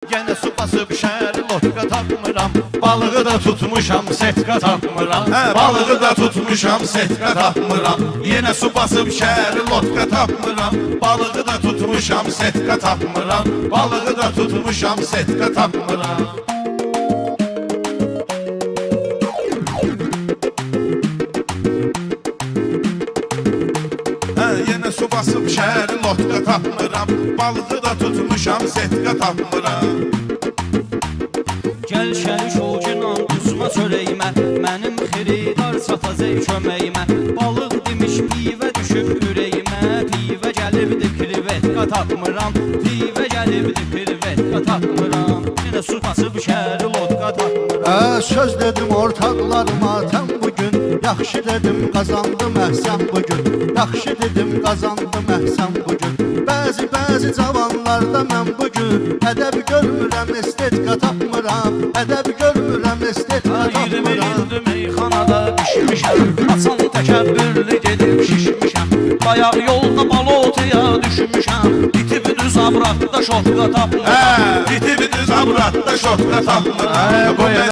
Gene su basıp şər lotka tapmıram. Balığı da tutmuşam setka tapmıram. Balığı da tutmuşam setka tapmıram. Yine su basıp şər lotka tapmıram. Balığı da tutmuşam setka tapmıram. Balığı da tutmuşam setka tapmıram. Yine su basıp şər lotka tapmıram. Balığı da tutmuşam setka tapmıram. Gəl şəriş ol cinan üzmə çörəyimə, mənim xiridar çatacaq köməyimə. Balıq demiş pivə düşüb ürəyimə, pivə gəlibdi krivetka tapmıram. Pivə gəlibdi krivetka tapmıram. Yenə su basıb şəri lotka tapmıram. Söz dedim ortaqlarıma təm bugün. Yaxşı dedim qazandım əhsən bugün. Yaxşı dedim qazandım əhsən bugün. Bəzi cavanlarda mən bugün ədəb görmürəm, estetika tapmıram. Ədəb görmürəm, estetika 20 tapmıram. ildir meyxanada pişmişəm, açan təkəbbürlü gedib şişmişəm. Bayaq yolda balotuya düşmüşəm, itib düz abratda şotka tapmıram. Bitib düz abratda şotka tapmıram.